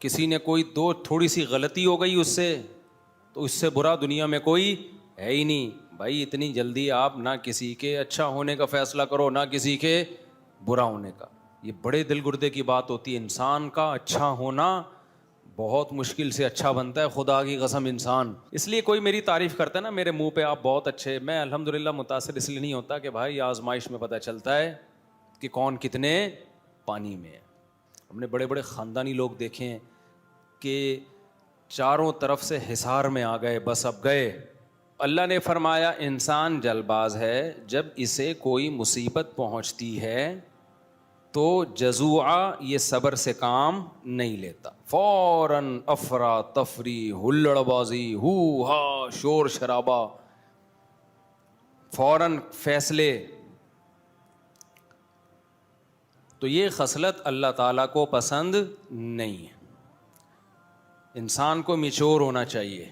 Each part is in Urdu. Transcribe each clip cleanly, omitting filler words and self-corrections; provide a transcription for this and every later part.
کسی نے کوئی دو تھوڑی سی غلطی ہو گئی اس سے تو اس سے برا دنیا میں کوئی ہے ہی نہیں بھائی. اتنی جلدی آپ نہ کسی کے اچھا ہونے کا فیصلہ کرو نہ کسی کے برا ہونے کا. یہ بڑے دل گردے کی بات ہوتی ہے. انسان کا اچھا ہونا بہت مشکل سے اچھا بنتا ہے, خدا کی قسم انسان. اس لیے کوئی میری تعریف کرتا ہے نا میرے منہ پہ آپ بہت اچھے, میں الحمدللہ متاثر اس لیے نہیں ہوتا کہ بھائی آزمائش میں پتہ چلتا ہے کہ کون کتنے پانی میں ہے. ہم نے بڑے بڑے خاندانی لوگ دیکھے ہیں کہ چاروں طرف سے حصار میں آ گئے, بس اب گئے. اللہ نے فرمایا انسان جلد باز ہے, جب اسے کوئی مصیبت پہنچتی ہے تو جزوعہ یہ صبر سے کام نہیں لیتا, فوراً افرا تفری ہلڑ بازی ہو ہا شور شرابہ, فوراً فیصلے. تو یہ خصلت اللہ تعالیٰ کو پسند نہیں ہے. انسان کو میچور ہونا چاہیے,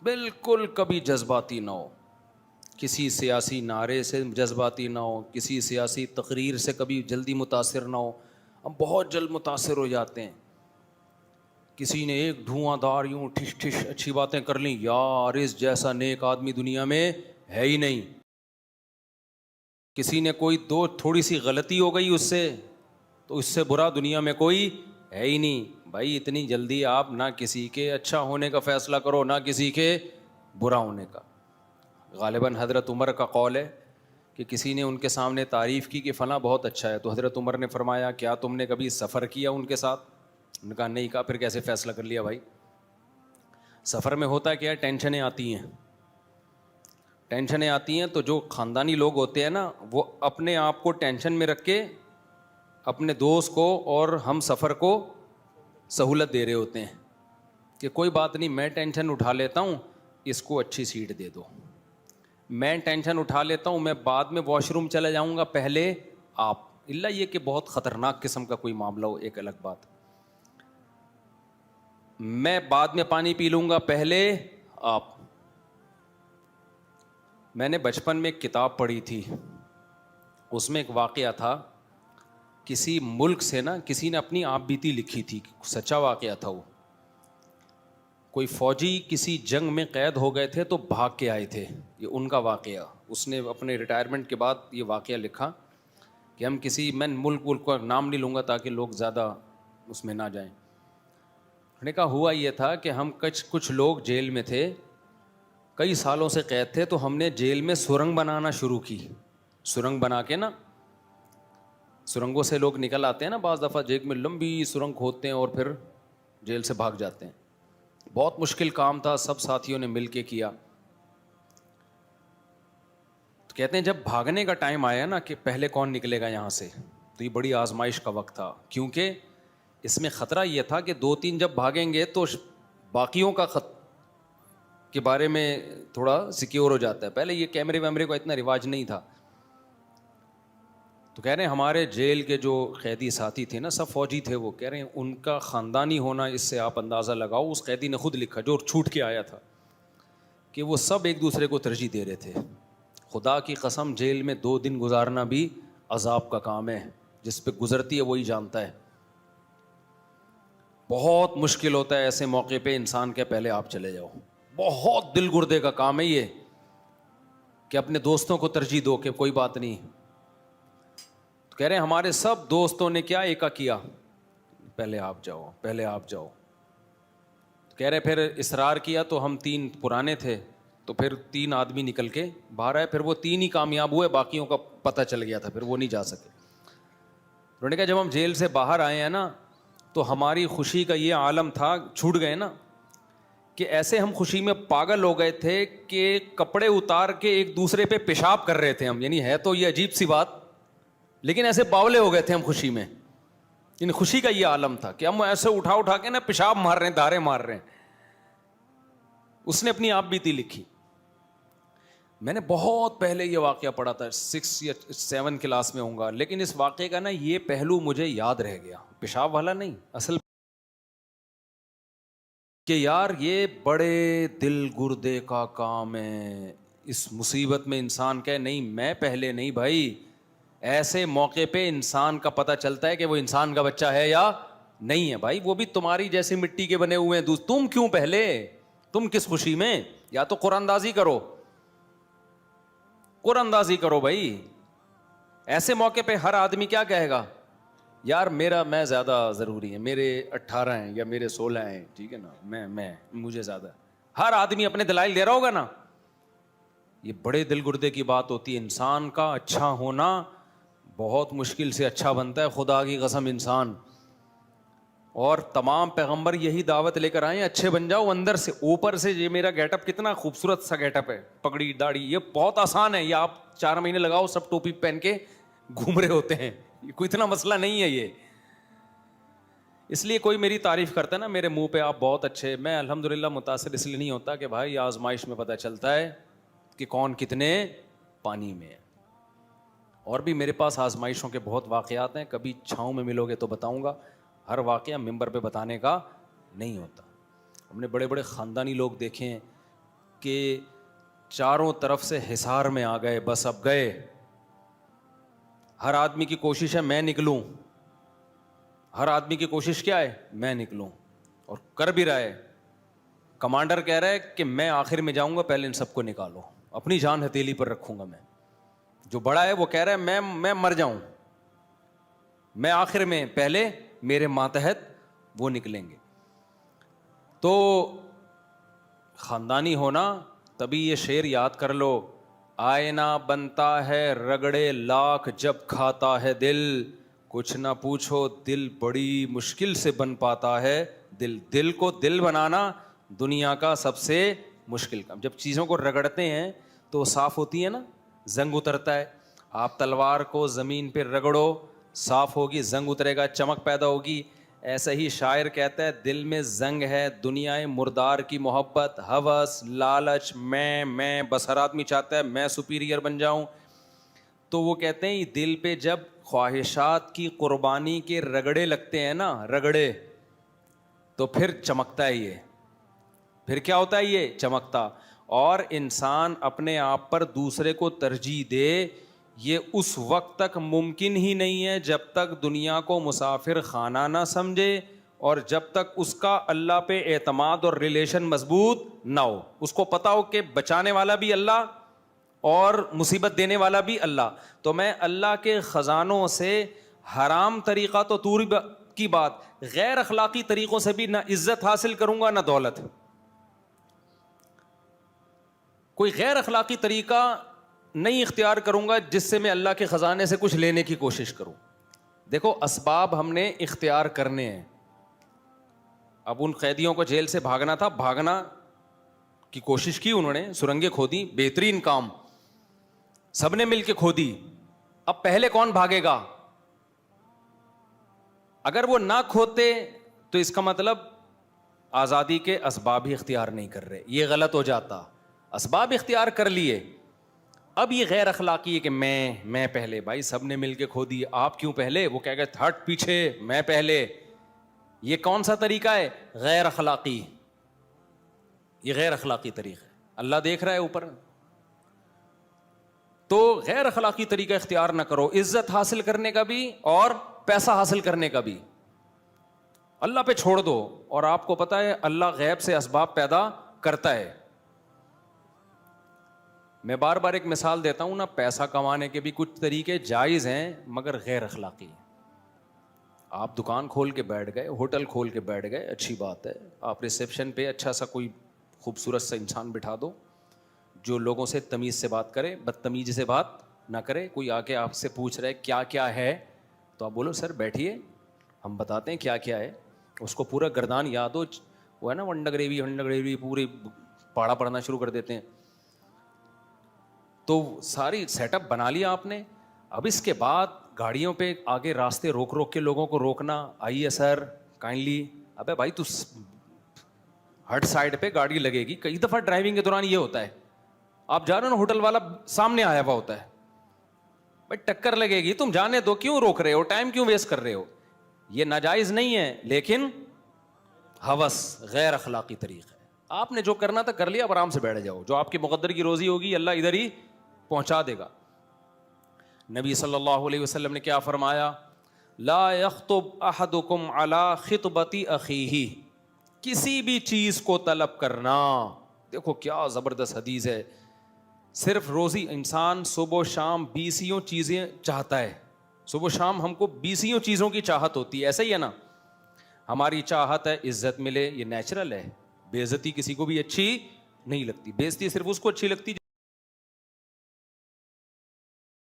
بالکل کبھی جذباتی نہ ہو, کسی سیاسی نعرے سے جذباتی نہ ہو, کسی سیاسی تقریر سے کبھی جلدی متاثر نہ ہو. ہم بہت جلد متاثر ہو جاتے ہیں. کسی نے ایک دھواں دھار یوں ٹھش ٹھش اچھی باتیں کر لیں, یار اس جیسا نیک آدمی دنیا میں ہے ہی نہیں. کسی نے کوئی دو تھوڑی سی غلطی ہو گئی اس سے تو اس سے برا دنیا میں کوئی ہے ہی نہیں بھائی. اتنی جلدی آپ نہ کسی کے اچھا ہونے کا فیصلہ کرو نہ کسی کے برا ہونے کا. غالباً حضرت عمر کا قول ہے کہ کسی نے ان کے سامنے تعریف کی کہ فلاں بہت اچھا ہے, تو حضرت عمر نے فرمایا کیا تم نے کبھی سفر کیا ان کے ساتھ؟ ان نے کہا نہیں. کہا پھر کیسے فیصلہ کر لیا بھائی؟ سفر میں ہوتا کیا ہے, ٹینشنیں آتی ہیں. ٹینشنیں آتی ہیں تو جو خاندانی لوگ ہوتے ہیں نا وہ اپنے آپ کو ٹینشن میں رکھ کے اپنے دوست کو اور ہم سفر کو سہولت دے رہے ہوتے ہیں کہ کوئی بات نہیں میں ٹینشن اٹھا لیتا ہوں, اس کو اچھی سیٹ دے دو. میں ٹینشن اٹھا لیتا ہوں, میں بعد میں واش روم چلا جاؤں گا, پہلے آپ. اللہ یہ کہ بہت خطرناک قسم کا کوئی معاملہ ہو ایک الگ بات. میں بعد میں پانی پی لوں گا, پہلے آپ. میں نے بچپن میں ایک کتاب پڑھی تھی, اس میں ایک واقعہ تھا. کسی ملک سے نا کسی نے اپنی آپ بیتی لکھی تھی, سچا واقعہ تھا وہ. کوئی فوجی کسی جنگ میں قید ہو گئے تھے تو بھاگ کے آئے تھے, یہ ان کا واقعہ. اس نے اپنے ریٹائرمنٹ کے بعد یہ واقعہ لکھا کہ ہم کسی, میں ملک کا نام نہیں لوں گا تاکہ لوگ زیادہ اس میں نہ جائیں. انہوں نے کہا ہوا یہ تھا کہ ہم کچھ لوگ جیل میں تھے, کئی سالوں سے قید تھے, تو ہم نے جیل میں سرنگ بنانا شروع کی. سرنگ بنا کے نا, سرنگوں سے لوگ نکل آتے ہیں نا بعض دفعہ, جیل میں لمبی سرنگ کھودتے ہیں اور پھر جیل سے بھاگ جاتے ہیں. بہت مشکل کام تھا, سب ساتھیوں نے مل کے کیا. تو کہتے ہیں جب بھاگنے کا ٹائم آیا نا کہ پہلے کون نکلے گا یہاں سے, تو یہ بڑی آزمائش کا وقت تھا, کیونکہ اس میں خطرہ یہ تھا کہ 2-3 جب بھاگیں گے تو باقیوں کا کے بارے میں تھوڑا سیکیور ہو جاتا ہے. پہلے یہ کیمرے ویمرے کا اتنا رواج نہیں تھا. تو کہہ رہے ہیں ہمارے جیل کے جو قیدی ساتھی تھے نا, سب فوجی تھے, وہ کہہ رہے ہیں ان کا خاندانی ہونا اس سے آپ اندازہ لگاؤ. اس قیدی نے خود لکھا جو چھوٹ کے آیا تھا کہ وہ سب ایک دوسرے کو ترجیح دے رہے تھے. خدا کی قسم جیل میں 2 دن گزارنا بھی عذاب کا کام ہے, جس پہ گزرتی ہے وہی جانتا ہے. بہت مشکل ہوتا ہے ایسے موقع پہ انسان کے پہلے آپ چلے جاؤ. بہت دل گردے کا کام ہے یہ کہ اپنے دوستوں کو ترجیح دو کہ کوئی بات نہیں. تو کہہ رہے ہیں ہمارے سب دوستوں نے کیا ایکا کیا, پہلے آپ جاؤ پہلے آپ جاؤ. تو کہہ رہے پھر اصرار کیا تو ہم 3 پرانے تھے, تو پھر 3 آدمی نکل کے باہر آئے. پھر وہ 3 ہی کامیاب ہوئے, باقیوں کا پتہ چل گیا تھا, پھر وہ نہیں جا سکے. انہوں نے کہا جب ہم جیل سے باہر آئے ہیں نا تو ہماری خوشی کا یہ عالم تھا, چھوٹ گئے نا, کہ ایسے ہم خوشی میں پاگل ہو گئے تھے کہ کپڑے اتار کے ایک دوسرے پہ پیشاب کر رہے تھے ہم. یعنی ہے تو یہ عجیب سی بات, لیکن ایسے باولے ہو گئے تھے ہم خوشی میں. یعنی خوشی کا یہ عالم تھا کہ ہم ایسے اٹھا کے نا پیشاب مار رہے ہیں, دھارے مار رہے ہیں. اس نے اپنی آپ بیتی لکھی. میں نے بہت پہلے یہ واقعہ پڑھا تھا, 6 یا 7 کلاس میں ہوں گا, لیکن اس واقعے کا نا یہ پہلو مجھے یاد رہ گیا. پیشاب والا نہیں, اصل کہ یار یہ بڑے دل گردے کا کام ہے. اس مصیبت میں انسان کہے نہیں میں پہلے نہیں بھائی. ایسے موقع پہ انسان کا پتہ چلتا ہے کہ وہ انسان کا بچہ ہے یا نہیں ہے بھائی, وہ بھی تمہاری جیسی مٹی کے بنے ہوئے ہیں. تم کیوں پہلے, تم کس خوشی میں؟ یا تو قرآن اندازی کرو, قرآن اندازی کرو بھائی. ایسے موقع پہ ہر آدمی کیا کہے گا, یار میں زیادہ ضروری ہے, میرے 18 ہیں یا میرے 16 ہیں, ٹھیک ہے نا, میں مجھے زیادہ. ہر آدمی اپنے دلائل دے رہا ہوگا نا. یہ بڑے دل گردے کی بات ہوتی ہے. انسان کا اچھا ہونا بہت مشکل سے اچھا بنتا ہے, خدا کی قسم انسان. اور تمام پیغمبر یہی دعوت لے کر آئے ہیں, اچھے بن جاؤ اندر سے. اوپر سے یہ میرا گیٹ اپ کتنا خوبصورت سا گیٹ اپ ہے, پگڑی داڑھی, یہ بہت آسان ہے. یہ آپ 4 مہینے لگاؤ, سب ٹوپی پہن کے گھوم رہے ہوتے ہیں, کوئی اتنا مسئلہ نہیں ہے یہ. اس لیے کوئی میری تعریف کرتا ہے نا میرے منہ پہ, آپ بہت اچھے, میں الحمدللہ متاثر اس لیے نہیں ہوتا کہ بھائی آزمائش میں پتہ چلتا ہے کہ کون کتنے پانی میں ہے. اور بھی میرے پاس آزمائشوں کے بہت واقعات ہیں, کبھی چھاؤں میں ملو گے تو بتاؤں گا. ہر واقعہ ممبر پہ بتانے کا نہیں ہوتا. ہم نے بڑے بڑے خاندانی لوگ دیکھے ہیں کہ چاروں طرف سے حصار میں آ گئے, بس اب گئے. ہر آدمی کی کوشش ہے میں نکلوں, ہر آدمی کی کوشش کیا ہے, میں نکلوں, اور کر بھی رہا ہے. کمانڈر کہہ رہا ہے کہ میں آخر میں جاؤں گا, پہلے ان سب کو نکالو, اپنی جان ہتھیلی پر رکھوں گا میں. جو بڑا ہے وہ کہہ رہا ہے میں مر جاؤں, میں آخر میں, پہلے میرے ماتحت وہ نکلیں گے. تو خاندانی ہونا, تبھی یہ شعر یاد کر لو, آئینہ بنتا ہے رگڑے لاکھ جب کھاتا ہے دل, کچھ نہ پوچھو دل بڑی مشکل سے بن پاتا ہے دل. دل کو دل بنانا دنیا کا سب سے مشکل کام. جب چیزوں کو رگڑتے ہیں تو وہ صاف ہوتی ہے نا, زنگ اترتا ہے. آپ تلوار کو زمین پہ رگڑو, صاف ہوگی, زنگ اترے گا, چمک پیدا ہوگی. ایسا ہی شاعر کہتا ہے دل میں زنگ ہے دنیا مردار کی محبت, ہوس, لالچ, میں بس ہر آدمی چاہتا ہے میں سپیریئر بن جاؤں. تو وہ کہتے ہیں دل پہ جب خواہشات کی قربانی کے رگڑے لگتے ہیں نا, رگڑے, تو پھر چمکتا ہے یہ, پھر کیا ہوتا ہے یہ چمکتا. اور انسان اپنے آپ پر دوسرے کو ترجیح دے, یہ اس وقت تک ممکن ہی نہیں ہے جب تک دنیا کو مسافر خانہ نہ سمجھے, اور جب تک اس کا اللہ پہ اعتماد اور ریلیشن مضبوط نہ ہو. اس کو پتا ہو کہ بچانے والا بھی اللہ اور مصیبت دینے والا بھی اللہ. تو میں اللہ کے خزانوں سے حرام طریقہ تو دور کی بات, غیر اخلاقی طریقوں سے بھی نہ عزت حاصل کروں گا نہ دولت. کوئی غیر اخلاقی طریقہ نہیں اختیار کروں گا جس سے میں اللہ کے خزانے سے کچھ لینے کی کوشش کروں. دیکھو اسباب ہم نے اختیار کرنے ہیں. اب ان قیدیوں کو جیل سے بھاگنا تھا, بھاگنا کی کوشش کی انہوں نے, سرنگیں کھودی, بہترین کام, سب نے مل کے کھودی. اب پہلے کون بھاگے گا؟ اگر وہ نہ کھودتے تو اس کا مطلب آزادی کے اسباب ہی اختیار نہیں کر رہے, یہ غلط ہو جاتا. اسباب اختیار کر لیے, اب یہ غیر اخلاقی ہے کہ میں پہلے. بھائی سب نے مل کے کھودی, آپ کیوں پہلے؟ وہ کہہ گئے ہٹ پیچھے, میں پہلے. یہ کون سا طریقہ ہے؟ غیر اخلاقی. یہ غیر اخلاقی طریقہ ہے, اللہ دیکھ رہا ہے اوپر. تو غیر اخلاقی طریقہ اختیار نہ کرو, عزت حاصل کرنے کا بھی اور پیسہ حاصل کرنے کا بھی اللہ پہ چھوڑ دو. اور آپ کو پتا ہے اللہ غیب سے اسباب پیدا کرتا ہے. میں بار بار ایک مثال دیتا ہوں نا, پیسہ کمانے کے بھی کچھ طریقے جائز ہیں مگر غیر اخلاقی ہیں. آپ دکان کھول کے بیٹھ گئے, ہوٹل کھول کے بیٹھ گئے, اچھی بات ہے. آپ ریسیپشن پہ اچھا سا کوئی خوبصورت سا انسان بٹھا دو جو لوگوں سے تمیز سے بات کرے, بدتمیزی سے بات نہ کرے. کوئی آ کے آپ سے پوچھ رہے کیا کیا ہے تو آپ بولو سر بیٹھیے ہم بتاتے ہیں کیا کیا ہے. اس کو پورا گردان یاد ہو, وہ ہے نا ونڈا گریوی پوری پاڑا پڑھنا شروع کر دیتے ہیں. تو ساری سیٹ اپ بنا لیا آپ نے. اب اس کے بعد گاڑیوں پہ آگے راستے روک روک کے لوگوں کو روکنا, آئیے سر کائنڈلی, ابے بھائی تو ہٹ سائڈ پہ گاڑی لگے گی. کئی دفعہ ڈرائیونگ کے دوران یہ ہوتا ہے, آپ جا رہے ہو نا, ہوٹل والا سامنے آیا ہوا ہوتا ہے, بھائی ٹکر لگے گی, تم جانے دو, کیوں روک رہے ہو, ٹائم کیوں ویسٹ کر رہے ہو. یہ ناجائز نہیں ہے لیکن ہوس غیر اخلاقی طریقہ ہے. آپ نے جو کرنا تھا کر لیا, اب آرام سے بیٹھ جاؤ. جو آپ کی مقدر کی روزی ہوگی اللہ ادھر ہی پہنچا دے گا. نبی صلی اللہ علیہ وسلم نے کیا فرمایا؟ لا یخطب احدکم علی خطبۃ اخیہ، کسی بھی چیز کو طلب کرنا. دیکھو کیا زبردست حدیث ہے. صرف روزی انسان صبح و شام بیسیوں چیزیں چاہتا ہے. صبح و شام ہم کو بیسیوں چیزوں کی چاہت ہوتی ہے, ایسا ہی ہے نا. ہماری چاہت ہے عزت ملے, یہ نیچرل ہے. بے عزتی کسی کو بھی اچھی نہیں لگتی. بے عزتی صرف اس کو اچھی لگتی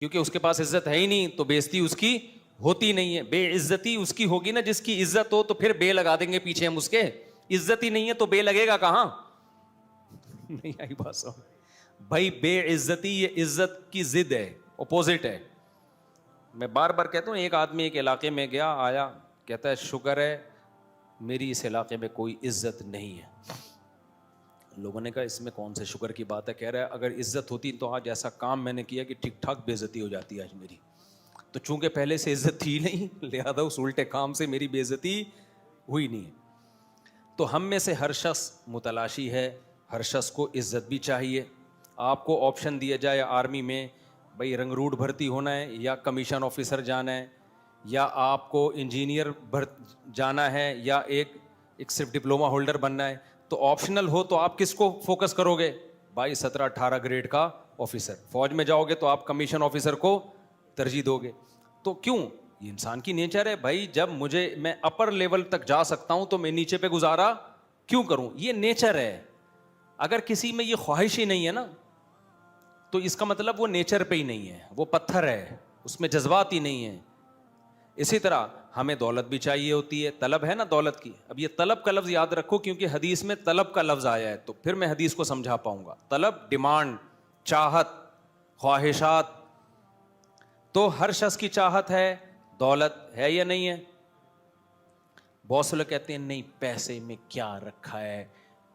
کیونکہ اس کے پاس عزت ہے ہی نہیں, تو بے عزتی اس کی ہوتی نہیں ہے. بے عزتی اس کی ہوگی نا جس کی عزت ہو, تو پھر بے لگا دیں گے پیچھے ہم اس کے. عزت ہی نہیں ہے تو بے لگے گا کہاں؟ نہیں آئی بات سمجھ بھائی. بے عزتی یہ عزت کی ضد ہے, اپوزٹ ہے. میں بار بار کہتا ہوں, ایک آدمی ایک علاقے میں گیا, آیا, کہتا ہے شکر ہے میری اس علاقے میں کوئی عزت نہیں ہے. لوگوں نے کہا اس میں کون سے شکر کی بات ہے؟ کہہ رہا ہے اگر عزت ہوتی تو آج ایسا کام میں نے کیا کہ ٹھیک ٹھاک بے عزتی ہو جاتی آج میری. تو چونکہ پہلے سے عزت تھی نہیں, لہذا اس الٹے کام سے میری بے عزتی ہوئی نہیں. تو ہم میں سے ہر شخص متلاشی ہے, ہر شخص کو عزت بھی چاہیے. آپ کو آپشن دیا جائے آرمی میں, بھائی رنگروٹ بھرتی ہونا ہے یا کمیشن آفیسر جانا ہے, یا آپ کو انجینئر جانا ہے, یا ایک صرف ڈپلوما ہولڈر بننا ہے, تو آپشنل ہو تو آپ کس کو فوکس کرو گے؟ بھائی 17-18 گریڈ کا آفیسر. فوج میں جاؤ گے تو آپ کمیشن آفیسر کو ترجیح دو گے. تو کیوں؟ یہ انسان کی نیچر ہے بھائی. جب میں اپر لیول تک جا سکتا ہوں تو میں نیچے پہ گزارا کیوں کروں؟ یہ نیچر ہے. اگر کسی میں یہ خواہش ہی نہیں ہے نا, تو اس کا مطلب وہ نیچر پہ ہی نہیں ہے, وہ پتھر ہے, اس میں جذبات ہی نہیں ہے. اسی طرح ہمیں دولت بھی چاہیے ہوتی ہے, طلب ہے نا دولت کی. اب یہ طلب کا لفظ یاد رکھو کیونکہ حدیث میں طلب کا لفظ آیا ہے, تو پھر میں حدیث کو سمجھا پاؤں گا. طلب, ڈیمانڈ, چاہت, خواہشات. تو ہر شخص کی چاہت ہے دولت, ہے یا نہیں ہے؟ بہت سے لوگ کہتے ہیں نہیں پیسے میں کیا رکھا ہے,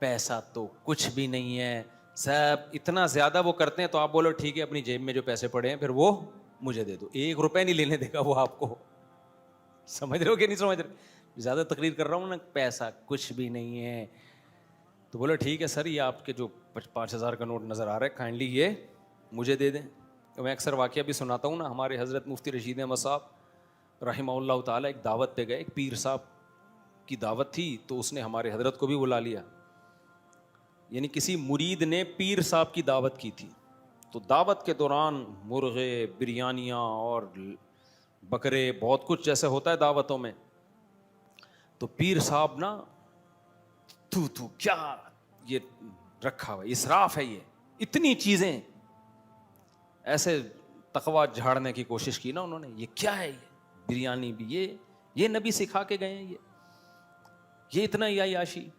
پیسہ تو کچھ بھی نہیں ہے. سب اتنا زیادہ وہ کرتے ہیں تو آپ بولو ٹھیک ہے اپنی جیب میں جو پیسے پڑے ہیں پھر وہ مجھے دے دو. 1 روپے نہیں لینے دے گا وہ آپ کو. سمجھ رہے ہو کہ نہیں سمجھ رہے؟ زیادہ تقریر کر رہا ہوں نا, پیسہ کچھ بھی نہیں ہے. تو بولو ٹھیک ہے سر, یہ آپ کے جو 5,000 کا نوٹ نظر آ رہا ہے کائنڈلی یہ مجھے دے دیں. تو میں اکثر واقعہ بھی سناتا ہوں نا. ہمارے حضرت مفتی رشید احمد صاحب رحمہ اللہ تعالیٰ ایک دعوت پہ گئے, ایک پیر صاحب کی دعوت تھی, تو اس نے ہمارے حضرت کو بھی بلا لیا. یعنی کسی مرید نے پیر صاحب کی دعوت کی تھی. تو دعوت کے دوران مرغے, بریانیاں اور بکرے, بہت کچھ جیسے ہوتا ہے دعوتوں میں. تو پیر صاحب نا تو کیا یہ رکھا ہوا, اسراف ہے یہ, اتنی چیزیں. ایسے تقویٰ جھاڑنے کی کوشش کی نا انہوں نے, یہ کیا ہے, یہ بریانی بھی, یہ نبی سکھا کے گئے ہیں, یہ اتنا ہی عیاشی.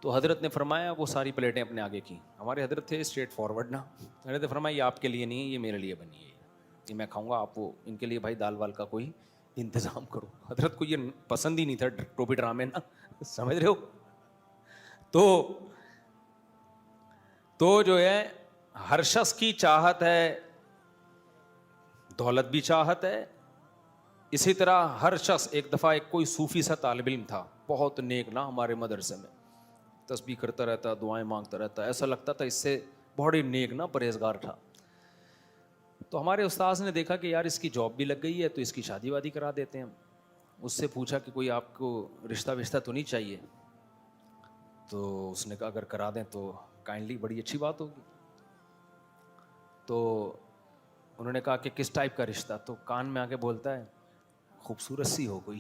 تو حضرت نے فرمایا, وہ ساری پلیٹیں اپنے آگے کی. ہمارے حضرت تھے اسٹریٹ فارورڈ نا. حضرت نے فرمایا یہ آپ کے لیے نہیں ہے, یہ میرے لیے بنی ہے, یہ میں کھاؤں گا, آپ وہ ان کے لیے بھائی دال وال کا کوئی انتظام کرو. حضرت کو یہ پسند ہی نہیں تھا ٹوپی ڈرامے نا, سمجھ رہے ہو. تو جو ہے ہر شخص کی چاہت ہے, دولت بھی چاہت ہے. اسی طرح ہر شخص, ایک دفعہ ایک کوئی صوفی سا طالب علم تھا, بہت نیک نا, ہمارے مدرسے میں تسبیح کرتا رہتا, دعائیں مانگتا رہتا, ایسا لگتا تھا اس سے بڑی نیک نا, پرہیزگار تھا. تو ہمارے استاذ نے دیکھا کہ یار اس کی جاب بھی لگ گئی ہے تو اس کی شادی وادی کرا دیتے ہیں. اس سے پوچھا کہ کوئی آپ کو رشتہ تو نہیں چاہیے؟ تو اس نے کہا اگر کرا دیں تو کائنڈلی, بڑی اچھی بات ہوگی. تو انہوں نے کہا کہ کس ٹائپ کا رشتہ؟ تو کان میں آ کے بولتا ہے خوبصورت سی ہو کوئی.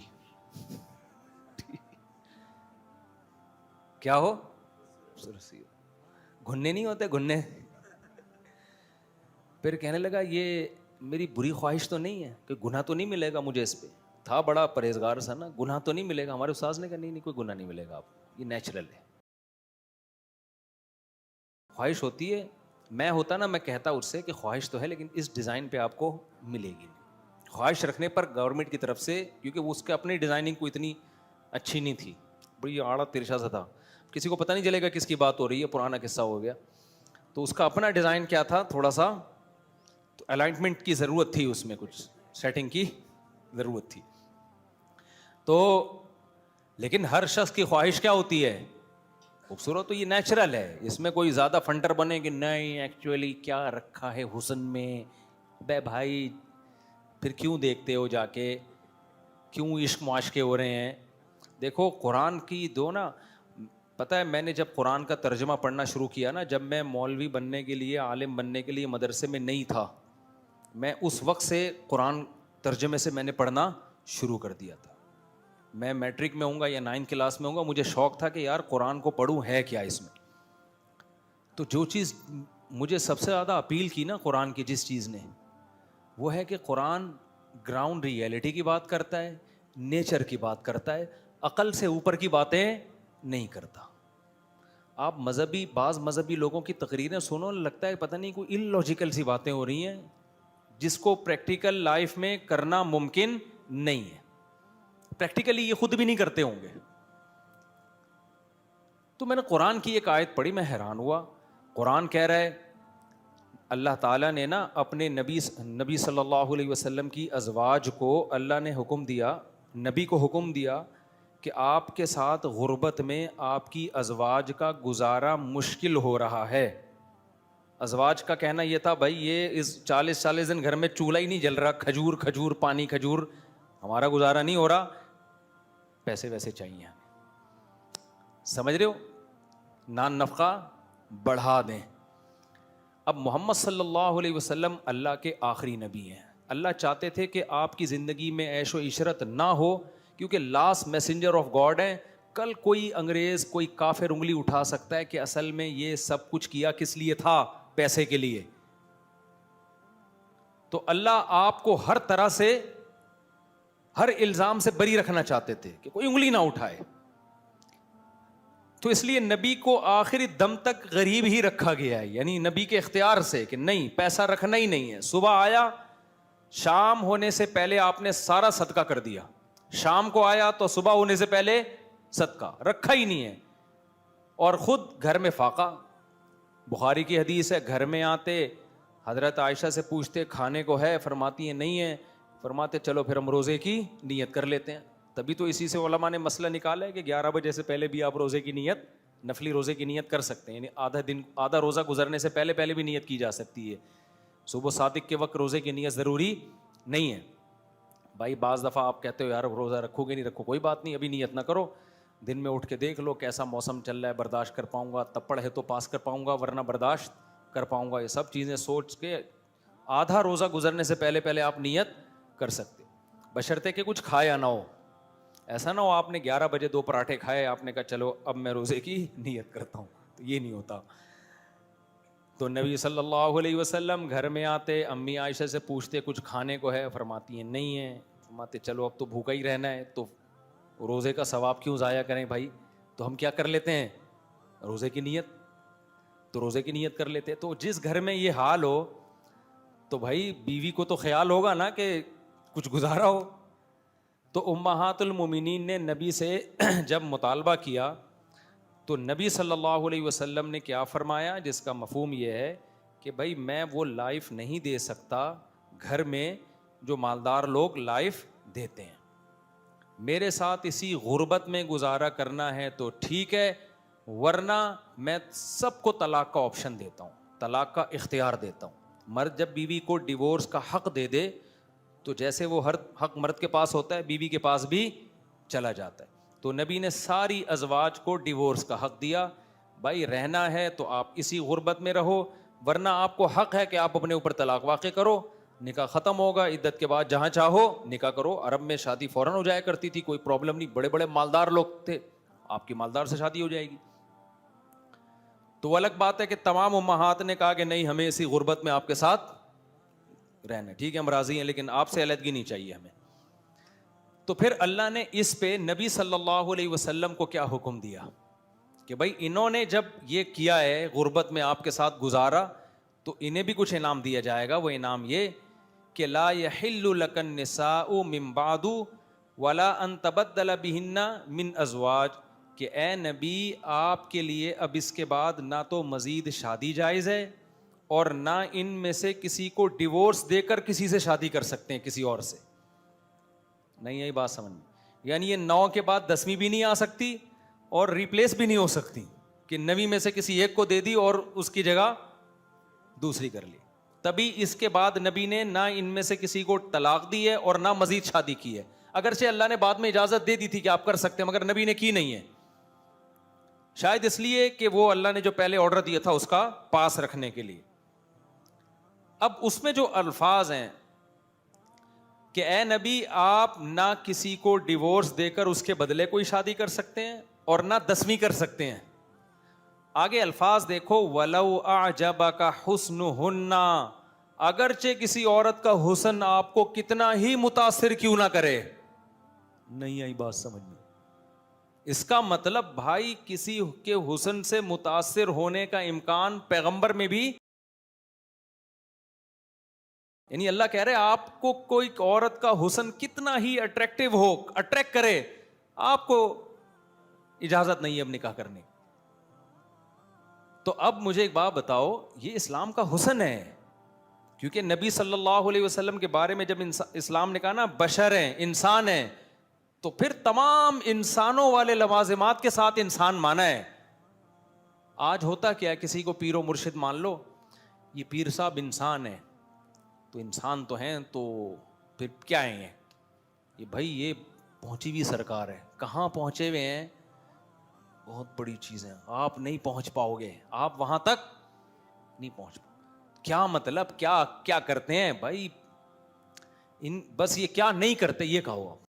کیا ہو؟ خوبصورت سی ہو. گھننے نہیں ہوتے, گھننے. پھر کہنے لگا یہ میری بری خواہش تو نہیں ہے کہ گناہ تو نہیں ملے گا مجھے اس پہ؟ تھا بڑا پرہیزگار سا نا, گناہ تو نہیں ملے گا؟ ہمارے استاذ نے کہا نہیں کوئی گناہ نہیں ملے گا آپ کو, یہ نیچرل ہے. خواہش ہوتی ہے, میں ہوتا نا میں کہتا اس سے کہ خواہش تو ہے لیکن اس ڈیزائن پہ آپ کو ملے گی نہیں. خواہش رکھنے پر گورنمنٹ کی طرف سے, کیونکہ وہ اس کے اپنی ڈیزائننگ کو اتنی اچھی نہیں تھی, بڑی آڑا ترشا سا تھا, کسی کو پتہ نہیں چلے گا کس کی بات ہو رہی ہے, پرانا قصہ ہو گیا. تو اس کا اپنا ڈیزائن کیا تھا, تھوڑا سا تو الائنمنٹ کی ضرورت تھی, اس میں کچھ سیٹنگ کی ضرورت تھی. تو لیکن ہر شخص کی خواہش کیا ہوتی ہے؟ خوبصورت. تو یہ نیچرل ہے, اس میں کوئی زیادہ فنٹر بنے کہ نہیں ایکچولی کیا رکھا ہے حسن میں. بے بھائی پھر کیوں دیکھتے ہو جا کے, کیوں عشق معاشقے ہو رہے ہیں. دیکھو قرآن کی دو نا, پتہ ہے میں نے جب قرآن کا ترجمہ پڑھنا شروع کیا نا, جب میں مولوی بننے کے لیے, عالم بننے کے لیے مدرسے میں نہیں تھا, میں اس وقت سے قرآن ترجمے سے میں نے پڑھنا شروع کر دیا تھا. میں میٹرک میں ہوں گا یا 9 کلاس میں ہوں گا, مجھے شوق تھا کہ یار قرآن کو پڑھوں, ہے کیا اس میں. تو جو چیز مجھے سب سے زیادہ اپیل کی نا قرآن کی, جس چیز نے, وہ ہے کہ قرآن گراؤنڈ ریئلٹی کی بات کرتا ہے, نیچر کی بات کرتا ہے, عقل سے اوپر کی باتیں نہیں کرتا. آپ بعض مذہبی لوگوں کی تقریریں سنو, لگتا ہے پتہ نہیں کوئی ان لاجیکل سی باتیں ہو رہی ہیں جس کو پریکٹیکل لائف میں کرنا ممکن نہیں ہے. پریکٹیکلی یہ خود بھی نہیں کرتے ہوں گے. تو میں نے قرآن کی ایک آیت پڑھی, میں حیران ہوا. قرآن کہہ رہا ہے, اللہ تعالیٰ نے نا اپنے نبی صلی اللہ علیہ وسلم کی ازواج کو اللہ نے حکم دیا, نبی کو حکم دیا کہ آپ کے ساتھ غربت میں آپ کی ازواج کا گزارا مشکل ہو رہا ہے. ازواج کا کہنا یہ تھا, بھائی یہ اس 40 دن گھر میں چولہا ہی نہیں جل رہا, کھجور پانی کھجور, ہمارا گزارا نہیں ہو رہا, پیسے ویسے چاہیے ہمیں. سمجھ رہے ہو, نان نفقہ بڑھا دیں. اب محمد صلی اللہ علیہ وسلم اللہ کے آخری نبی ہیں. اللہ چاہتے تھے کہ آپ کی زندگی میں عیش و عشرت نہ ہو, کیونکہ لاسٹ میسنجر آف گاڈ ہیں. کل کوئی انگریز, کوئی کافر انگلی اٹھا سکتا ہے کہ اصل میں یہ سب کچھ کیا کس لیے تھا, پیسے کے لیے. تو اللہ آپ کو ہر طرح سے, ہر الزام سے بری رکھنا چاہتے تھے کہ کوئی انگلی نہ اٹھائے. تو اس لیے نبی کو آخری دم تک غریب ہی رکھا گیا ہے, یعنی نبی کے اختیار سے کہ نہیں, پیسہ رکھنا ہی نہیں ہے. صبح آیا, شام ہونے سے پہلے آپ نے سارا صدقہ کر دیا, شام کو آیا تو صبح ہونے سے پہلے صدقہ رکھا ہی نہیں ہے. اور خود گھر میں فاقہ. بخاری کی حدیث ہے, گھر میں آتے حضرت عائشہ سے پوچھتے کھانے کو ہے, فرماتی ہیں نہیں ہے, فرماتے چلو پھر ہم روزے کی نیت کر لیتے ہیں. تبھی تو اسی سے علماء نے مسئلہ نکالا ہے کہ 11 بجے سے پہلے بھی آپ روزے کی نیت, نفلی روزے کی نیت کر سکتے ہیں, یعنی آدھا روزہ گزرنے سے پہلے بھی نیت کی جا سکتی ہے. صبح صادق کے وقت روزے کی نیت ضروری نہیں ہے. بھائی بعض دفعہ آپ کہتے ہو یار روزہ رکھو گے نہیں, رکھو, کوئی بات نہیں, ابھی نیت نہ کرو, دن میں اٹھ کے دیکھ لو کیسا موسم چل رہا ہے, برداشت کر پاؤں گا, تپڑ ہے تو پاس کر پاؤں گا, ورنہ برداشت کر پاؤں گا. یہ سب چیزیں سوچ کے آدھا روزہ گزرنے سے پہلے آپ نیت کر سکتے, بشرطے کہ کچھ کھایا نہ ہو. ایسا نہ ہو آپ نے 11 بجے 2 پراٹھے کھائے, آپ نے کہا چلو اب میں روزے کی نیت کرتا ہوں, تو یہ نہیں ہوتا. تو نبی صلی اللہ علیہ وسلم گھر میں آتے, امی عائشہ سے پوچھتے کچھ کھانے کو ہے, فرماتی ہیں نہیں ہے, فرماتے چلو اب تو بھوکا ہی رہنا ہے, تو روزے کا ثواب کیوں ضائع کریں بھائی, تو ہم کیا کر لیتے ہیں, روزے کی نیت, تو روزے کی نیت کر لیتے. تو جس گھر میں یہ حال ہو تو بھائی بیوی کو تو خیال ہوگا نا کہ کچھ گزارا ہو. تو امہات المومنین نے نبی سے جب مطالبہ کیا تو نبی صلی اللہ علیہ وسلم نے کیا فرمایا, جس کا مفہوم یہ ہے کہ بھائی میں وہ لائف نہیں دے سکتا گھر میں جو مالدار لوگ لائف دیتے ہیں, میرے ساتھ اسی غربت میں گزارا کرنا ہے تو ٹھیک ہے, ورنہ میں سب کو طلاق کا آپشن دیتا ہوں, طلاق کا اختیار دیتا ہوں. مرد جب بیوی کو ڈیورس کا حق دے دے تو جیسے وہ ہر حق مرد کے پاس ہوتا ہے بیوی کے پاس بھی چلا جاتا ہے. تو نبی نے ساری ازواج کو ڈیورس کا حق دیا, بھائی رہنا ہے تو آپ اسی غربت میں رہو, ورنہ آپ کو حق ہے کہ آپ اپنے اوپر طلاق واقع کرو, نکاح ختم ہوگا, عدت کے بعد جہاں چاہو نکاح کرو. عرب میں شادی فوراً ہو جایا کرتی تھی, کوئی پرابلم نہیں, بڑے بڑے مالدار لوگ تھے, آپ کی مالدار سے شادی ہو جائے گی. تو الگ بات ہے کہ تمام امہات نے کہا کہ نہیں ہمیں اسی غربت میں آپ کے ساتھ رہنا, ٹھیک ہے ہم راضی ہیں, لیکن آپ سے علیحدگی نہیں چاہیے ہمیں. تو پھر اللہ نے اس پہ نبی صلی اللہ علیہ وسلم کو کیا حکم دیا کہ بھائی انہوں نے جب یہ کیا ہے غربت میں آپ کے ساتھ گزارا تو انہیں بھی کچھ انعام دیا جائے گا. وہ انعام یہ کہ لا یحل لک النساء من بعد ولا ان تبدل بہن من ازواج, کہ اے نبی آپ کے لیے اب اس کے بعد نہ تو مزید شادی جائز ہے اور نہ ان میں سے کسی کو ڈیورس دے کر کسی سے شادی کر سکتے ہیں کسی اور سے. نہیں یہی بات سمجھ میں, یعنی یہ 9 کے بعد 10ویں بھی نہیں آ سکتی اور ریپلیس بھی نہیں ہو سکتی کہ 9 میں سے کسی ایک کو دے دی اور اس کی جگہ دوسری کر لی. تبھی اس کے بعد نبی نے نہ ان میں سے کسی کو طلاق دی ہے اور نہ مزید شادی کی ہے. اگرچہ اللہ نے بعد میں اجازت دے دی تھی کہ آپ کر سکتے ہیں، مگر نبی نے کی نہیں ہے، شاید اس لیے کہ وہ اللہ نے جو پہلے آرڈر دیا تھا اس کا پاس رکھنے کے لیے۔ اب اس میں جو الفاظ ہیں کہ اے نبی آپ نہ کسی کو ڈیورس دے کر اس کے بدلے کوئی شادی کر سکتے ہیں اور نہ 10ویں کر سکتے ہیں، آگے الفاظ دیکھو، وَلَوْ أَعْجَبَكَ حُسْنُهُنَّ، اگرچہ کسی عورت کا حسن آپ کو کتنا ہی متاثر کیوں نہ کرے۔ نہیں آئی بات سمجھ میں؟ اس کا مطلب بھائی کسی کے حسن سے متاثر ہونے کا امکان پیغمبر میں بھی، یعنی اللہ کہہ رہے آپ کو کوئی عورت کا حسن کتنا ہی اٹریکٹیو ہو، اٹریکٹ کرے، آپ کو اجازت نہیں ہے اب نکاح کرنے۔ تو اب مجھے ایک بات بتاؤ، یہ اسلام کا حسن ہے، کیونکہ نبی صلی اللہ علیہ وسلم کے بارے میں جب اسلام نے کہا نا بشر ہیں، انسان ہیں، تو پھر تمام انسانوں والے لوازمات کے ساتھ انسان مانا ہے۔ آج ہوتا کیا ہے، کسی کو پیر و مرشد مان لو، یہ پیر صاحب انسان ہے، تو انسان تو ہیں تو پھر کیا ہیں یہ بھائی، یہ پہنچی ہوئی سرکار ہے، کہاں پہنچے ہوئے ہیں، بہت بڑی چیز ہے، آپ نہیں پہنچ پاؤ گے، آپ وہاں تک نہیں پہنچ پاؤ۔ کیا مطلب، کیا کرتے ہیں بھائی، بس یہ کیا نہیں کرتے یہ کہو آپ۔